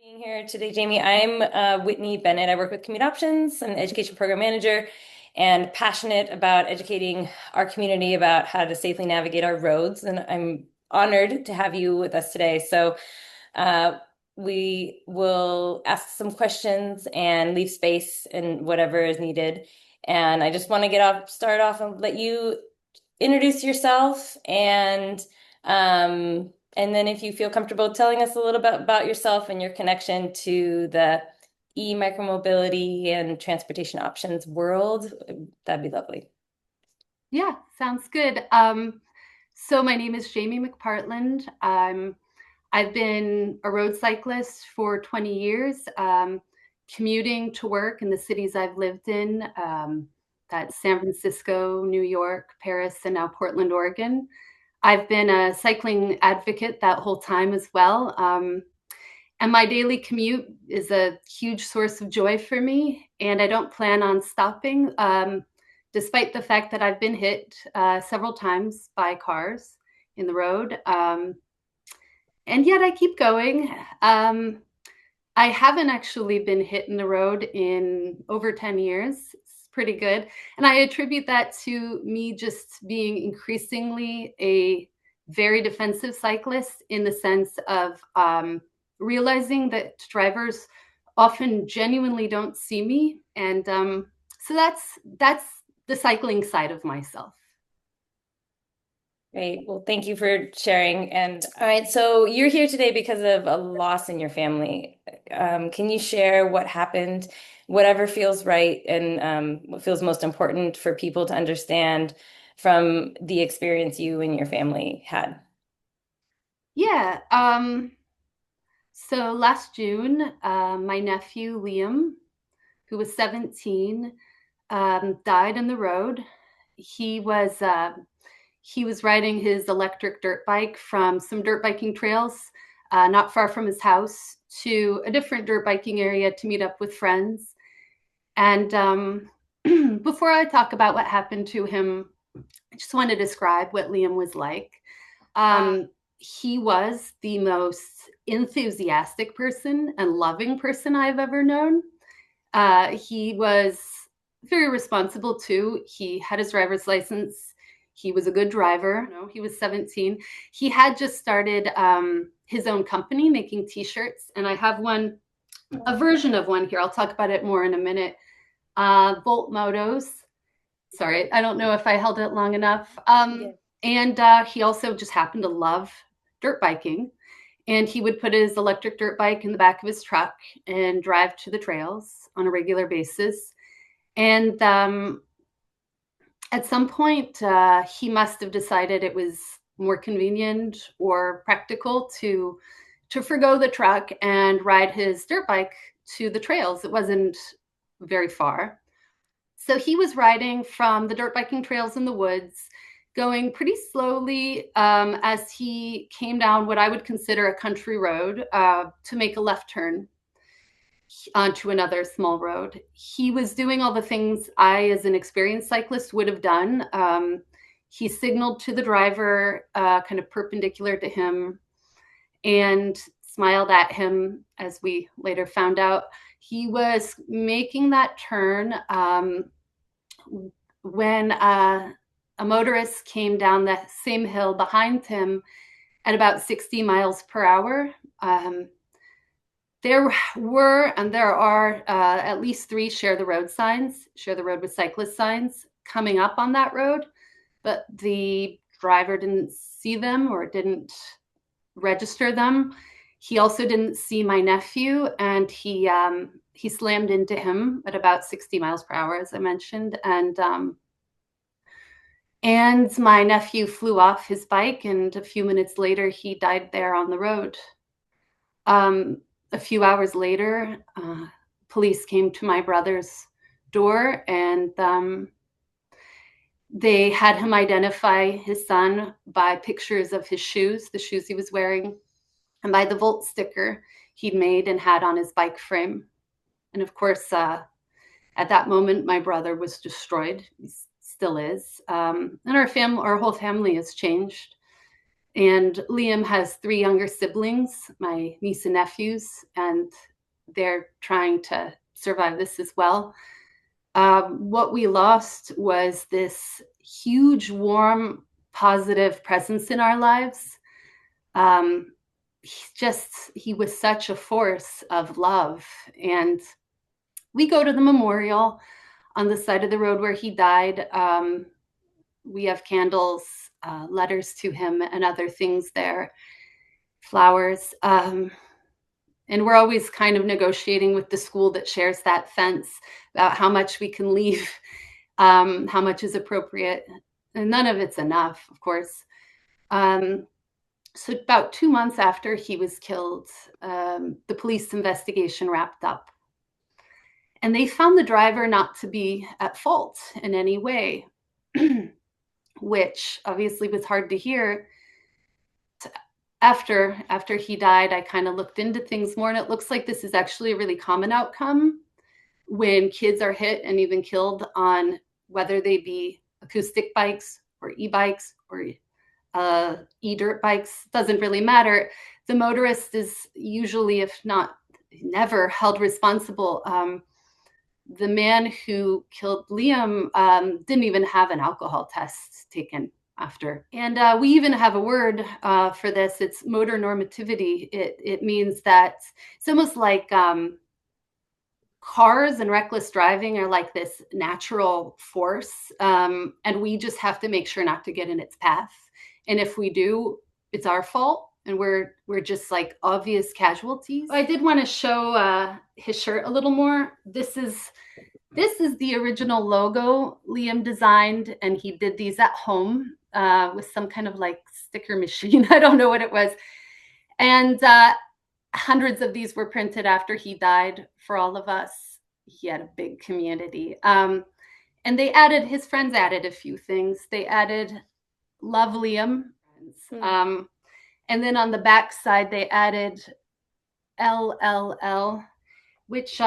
Being here today, Jamie. I'm Whitney Bennett. I work with Commute Options. I'm an education program manager and passionate about educating our community about how to safely navigate our roads. And I'm honored to have you with us today. So uh, we will ask some questions and leave space and whatever is needed. And I just want to start off and let you introduce yourself and then if you feel comfortable telling us a little bit about yourself and your connection to the e-micromobility and transportation options world, that'd be lovely. Yeah, sounds good. So my name is Jamie McPartland. I've been a road cyclist for 20 years, commuting to work in the cities I've lived in. That's San Francisco, New York, Paris, and now Portland, Oregon. I've been a cycling advocate that whole time as well. And my daily commute is a huge source of joy for me, and I don't plan on stopping, despite the fact that I've been hit several times by cars in the road. And yet I keep going. I haven't actually been hit in the road in over 10 years. It's pretty good. And I attribute that to me just being increasingly a very defensive cyclist in the sense of realizing that drivers often genuinely don't see me. And so that's the cycling side of myself. Great. Well, thank you for sharing. And all right, so you're here today because of a loss in your family. Can you share what happened, whatever feels right, and what feels most important for people to understand from the experience you and your family had? Yeah. So last June, my nephew Liam, who was 17, died on the road. He was uh, he was riding his electric dirt bike from some dirt biking trails not far from his house to a different dirt biking area to meet up with friends. And before I talk about what happened to him, I just want to describe what Liam was like. He was the most enthusiastic person and loving person I've ever known. He was very responsible too. He had his driver's license. He was a good driver. No, he was 17. He had just started his own company making T-shirts, and I have a version of one here. I'll talk about it more in a minute. Volt Motos. Sorry, I don't know if I held it long enough. And he also just happened to love dirt biking. And he would put his electric dirt bike in the back of his truck and drive to the trails on a regular basis. And at some point, he must have decided it was more convenient or practical to forgo the truck and ride his dirt bike to the trails. It wasn't very far. So he was riding from the dirt biking trails in the woods, going pretty slowly as he came down what I would consider a country road to make a left turn onto another small road. He was doing all the things I, as an experienced cyclist, would have done. He signaled to the driver kind of perpendicular to him and smiled at him, as we later found out. He was making that turn when a motorist came down the same hill behind him at about 60 miles per hour. There were and there are at least three share the road signs, share the road with cyclist signs coming up on that road, but the driver didn't see them or didn't register them. He also didn't see my nephew, and he slammed into him at about 60 miles per hour, as I mentioned, and my nephew flew off his bike, and a few minutes later, he died there on the road. A few hours later, police came to my brother's door, and they had him identify his son by pictures of his shoes, the shoes he was wearing, and by the Volt sticker he'd made and had on his bike frame. And of course, at that moment, my brother was destroyed. He still is. And our whole family has changed. And Liam has 3 younger siblings, my niece and nephews, and they're trying to survive this as well. What we lost was this huge, warm, positive presence in our lives. Um, he was such a force of love. And we go to the memorial on the side of the road where he died. We have candles, letters to him, and other things there, flowers. And we're always kind of negotiating with the school that shares that fence about how much we can leave, how much is appropriate. And none of it's enough, of course. So about 2 months after he was killed, the police investigation wrapped up. And they found the driver not to be at fault in any way, which obviously was hard to hear. After he died, I kind of looked into things more, and it looks like this is actually a really common outcome when kids are hit and even killed on whether they be acoustic bikes or e-bikes or e-dirt bikes. Doesn't really matter. The motorist is usually, if not never, held responsible. The man who killed Liam didn't even have an alcohol test taken after. And we even have a word for this. It's motor normativity. It means that it's almost like cars and reckless driving are like this natural force, and we just have to make sure not to get in its path. And if we do, it's our fault, and we're just like obvious casualties. I did want to show his shirt a little more. This is the original logo Liam designed, and he did these at home with some kind of like sticker machine. I don't know what it was. And hundreds of these were printed after he died for all of us. He had a big community. And his friends added a few things. They added Love Liam. And then on the back side, they added LLL, which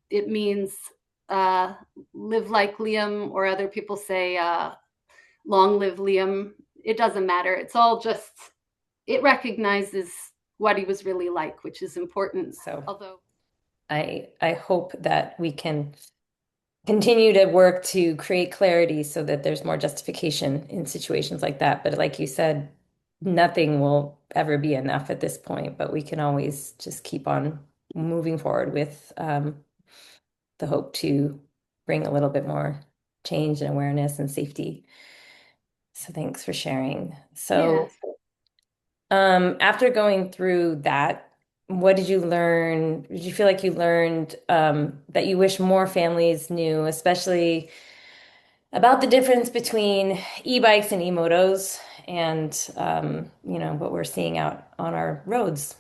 it means live like Liam, or other people say long live Liam. It doesn't matter. It's all just, it recognizes what he was really like, which is important. So Although I hope that we can continue to work to create clarity so that there's more justification in situations like that. But like you said, nothing will ever be enough at this point, but we can always just keep on moving forward with the hope to bring a little bit more change and awareness and safety. So thanks for sharing. So, after going through that, what did you learn? Did you feel like you learned that you wish more families knew, especially about the difference between e-bikes and e-motos and what we're seeing out on our roads?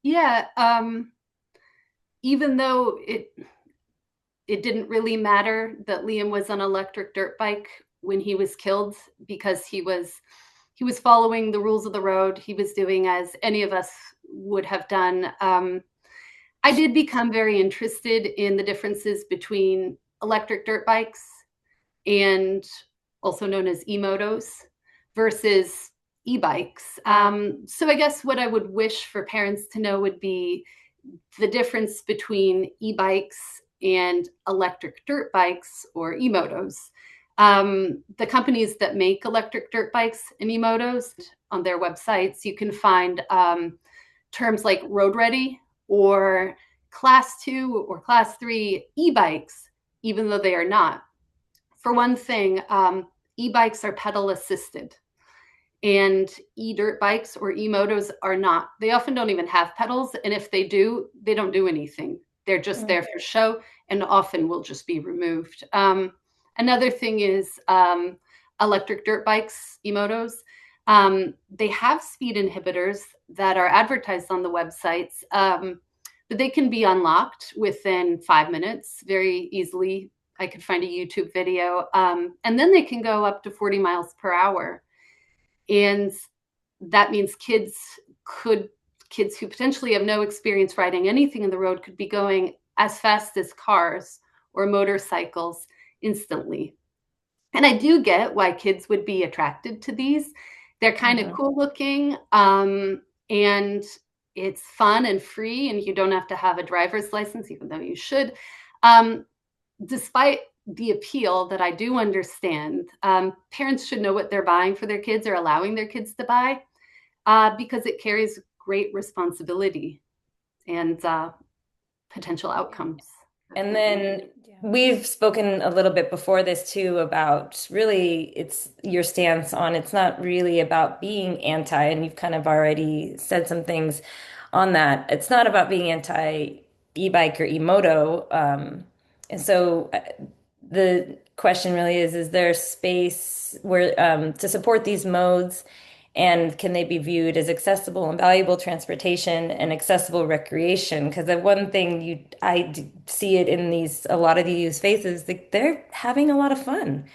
yeah, even though it didn't really matter that Liam was on an electric dirt bike when he was killed, because he was following the rules of the road. He was doing as any of us would have done. I did become very interested in the differences between electric dirt bikes, and also known as e-motos, versus e-bikes. So I guess what I would wish for parents to know would be the difference between e-bikes and electric dirt bikes, or e-motos. The companies that make electric dirt bikes and e-motos, on their websites, you can find terms like road ready or class 2 or class 3 e-bikes, even though they are not. For one thing, e-bikes are pedal assisted, and e-dirt bikes or e-motos are not. They often don't even have pedals, and if they do, they don't do anything. They're just there for show, and often will just be removed. Another thing is electric dirt bikes, e-motos. They have speed inhibitors that are advertised on the websites, but they can be unlocked within 5 minutes very easily. I could find a YouTube video. And then they can go up to 40 miles per hour. And that means kids who potentially have no experience riding anything in the road could be going as fast as cars or motorcycles instantly. And I do get why kids would be attracted to these. They're kind of Mhm. cool looking, and it's fun and free, and you don't have to have a driver's license, even though you should. Um, Despite the appeal that I do understand, parents should know what they're buying for their kids or allowing their kids to buy, because it carries great responsibility and potential outcomes. And then we've spoken a little bit before this too about really it's your stance on it's not really about being anti, and you've kind of already said some things on that. It's not about being anti e-bike or e-moto. And so the question really is there space where to support these modes? And can they be viewed as accessible and valuable transportation and accessible recreation? Because the one thing see it in a lot of these faces, they're having a lot of fun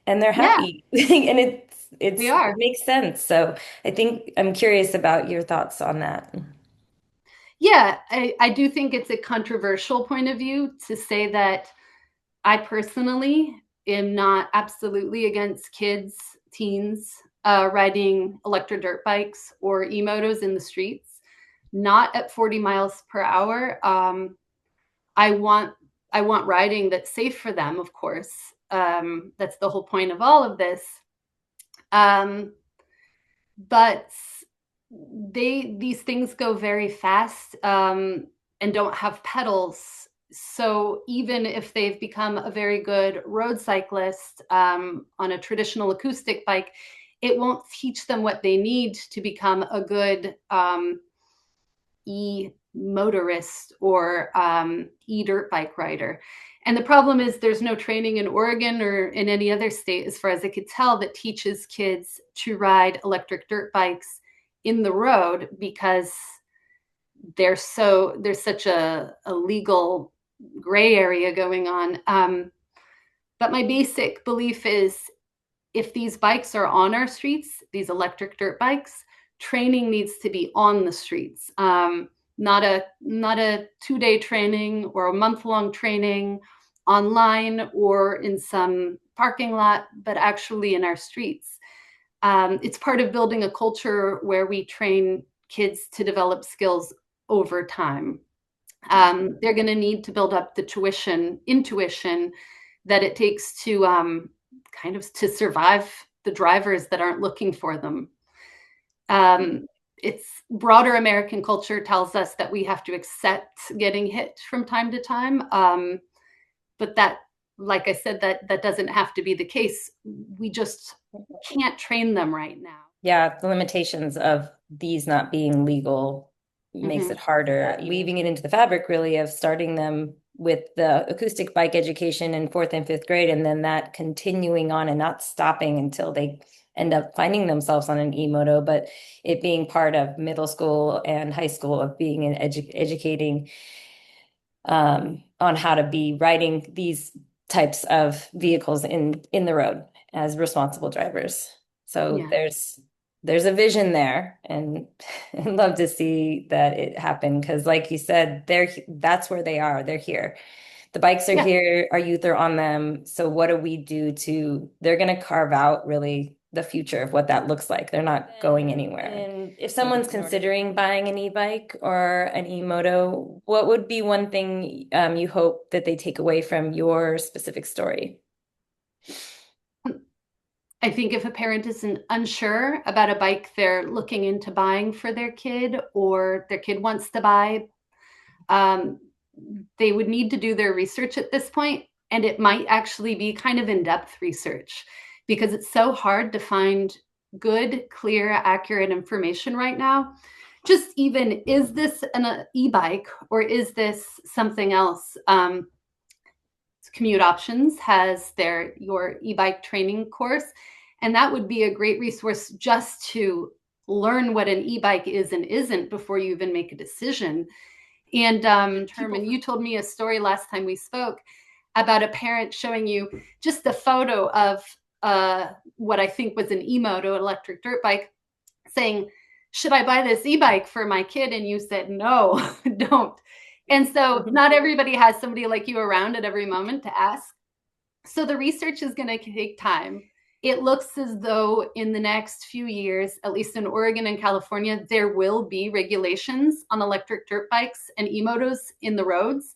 and they're Yeah, happy, and they it are. makes sense. So I think I'm curious about your thoughts on that. Yeah, I do think it's a controversial point of view to say that I personally am not absolutely against kids, teens riding electric dirt bikes or e-motos in the streets, not at 40 miles per hour. I want I want riding that's safe for them, of course. That's the whole point of all of this. Um, but these things go very fast, and don't have pedals. So even if they've become a very good road cyclist on a traditional acoustic bike, it won't teach them what they need to become a good e-motorist or e-dirt bike rider. And the problem is there's no training in Oregon or in any other state, as far as I could tell, that teaches kids to ride electric dirt bikes in the road, because there's such a legal gray area going on. But my basic belief is if these bikes are on our streets, these electric dirt bikes, training needs to be on the streets. Not a 2-day training or a month-long training online or in some parking lot, but actually in our streets. It's part of building a culture where we train kids to develop skills over time. They're going to need to build up the intuition that it takes to kind of to survive the drivers that aren't looking for them. It's broader American culture tells us that we have to accept getting hit from time to time, but that, like I said, that doesn't have to be the case. We just can't train them right now. Yeah, the limitations of these not being legal makes it Mm-hmm. harder. Weaving it into the fabric, really, of starting them with the acoustic bike education in fourth and fifth grade, and then that continuing on and not stopping until they end up finding themselves on an e-moto, but it being part of middle school and high school of being an educating on how to be riding these types of vehicles in the road as responsible drivers. So Yeah, there's a vision there, and I'd love to see that it happen because, like you said, that's where they are. They're here. The bikes are yeah, here. Our youth are on them. So what do we do they're going to carve out really the future of what that looks like. They're not going anywhere. And if someone's considering buying an e-bike or an e-moto, what would be one thing you hope that they take away from your specific story? I think if a parent isn't unsure about a bike they're looking into buying for their kid, or their kid wants to buy, um, they would need to do their research at this point, and it might actually be kind of in-depth research, because it's so hard to find good, clear, accurate information right now. Just even, is this an e-bike or is this something else? Commute Options has your e-bike training course, and that would be a great resource just to learn what an e-bike is and isn't before you even make a decision. And you told me a story last time we spoke about a parent showing you just a photo of what I think was an e-moto, an electric dirt bike, saying, should I buy this e-bike for my kid? And you said, no, don't. And so not everybody has somebody like you around at every moment to ask. So the research is going to take time. It looks as though in the next few years, at least in Oregon and California, there will be regulations on electric dirt bikes and e-motos in the roads.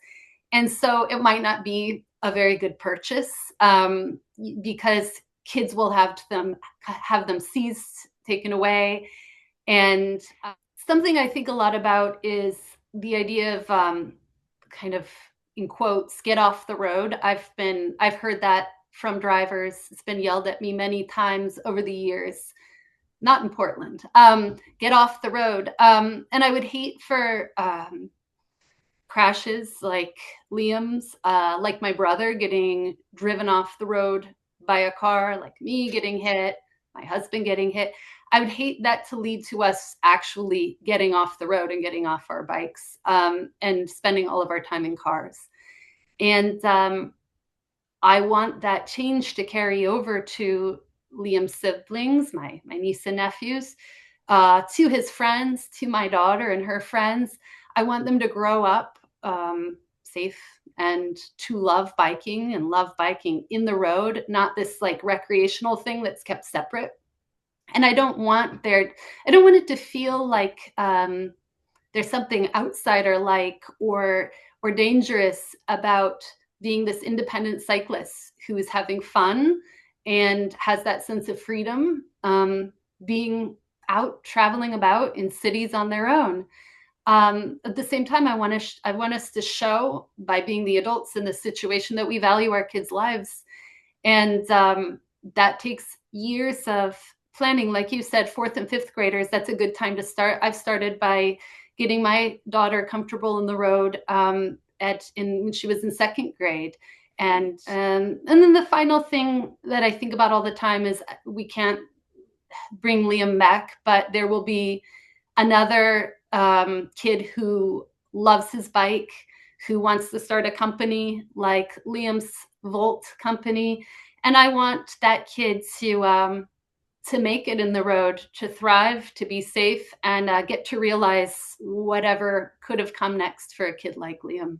And so it might not be a very good purchase, because kids will have them seized, taken away. And something I think a lot about is the idea of, kind of, in quotes, get off the road. I've heard that from drivers. It's been yelled at me many times over the years. Not in Portland. Get off the road. And I would hate for crashes like Liam's, like my brother getting driven off the road by a car, like me getting hit, my husband getting hit. I would hate that to lead to us actually getting off the road and getting off our bikes, and spending all of our time in cars. And I want that change to carry over to Liam's siblings, my niece and nephews, to his friends, to my daughter and her friends. I want them to grow up safe and to love biking and love biking in the road, not this like recreational thing that's kept separate. And I don't want it to feel like there's something outsider like or dangerous about being this independent cyclist who is having fun and has that sense of freedom, being out traveling about in cities on their own. At the same time, I want us to show by being the adults in this situation that we value our kids' lives, and that takes years of planning. Like you said, fourth and fifth graders, that's a good time to start. I've started by getting my daughter comfortable in the road, when she was in second grade. And then the final thing that I think about all the time is we can't bring Liam back, but there will be another kid who loves his bike, who wants to start a company like Liam's Volt company. And I want that kid to make it in the road, to thrive, to be safe, and get to realize whatever could have come next for a kid like Liam.